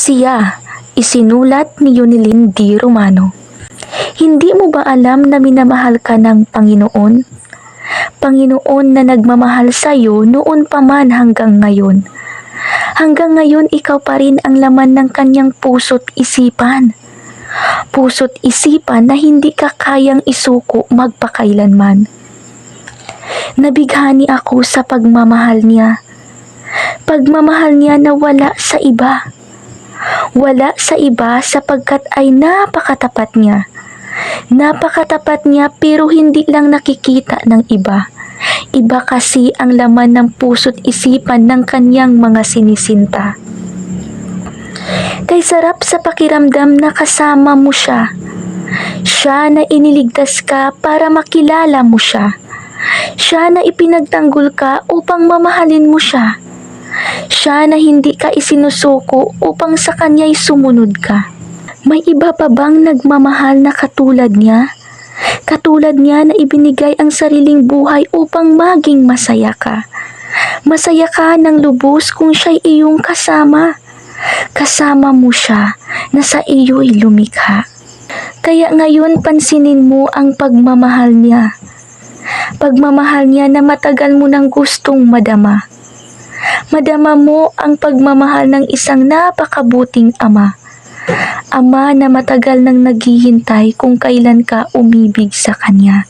Siya, isinulat ni Yonilyn D. Romano. Hindi mo ba alam na minamahal ka ng Panginoon? Panginoon na nagmamahal sa iyo noon pa man hanggang ngayon. Hanggang ngayon ikaw pa rin ang laman ng kanyang puso't isipan. Puso't isipan na hindi ka kayang isuko magpakailanman. Nabighani ako sa pagmamahal niya. Pagmamahal niya na wala sa iba. Wala sa iba sapagkat ay napakatapat niya. Napakatapat niya pero hindi lang nakikita ng iba. Iba kasi ang laman ng puso't isipan ng kanyang mga sinisinta. Kay sarap sa pakiramdam na kasama mo siya. Siya na iniligtas ka para makilala mo siya. Siya na ipinagtanggol ka upang mamahalin mo siya. Siya na hindi ka isinusuko upang sa kanya'y sumunod ka. May iba pa bang nagmamahal na katulad niya? Katulad niya na ibinigay ang sariling buhay upang maging masaya ka. Masaya ka ng lubos kung siya'y iyong kasama. Kasama mo siya na sa iyo'y lumikha. Kaya ngayon pansinin mo ang pagmamahal niya. Pagmamahal niya na matagal mo nang gustong madama. Madama mo ang pagmamahal ng isang napakabuting ama. Ama na matagal nang naghihintay kung kailan ka umibig sa kanya.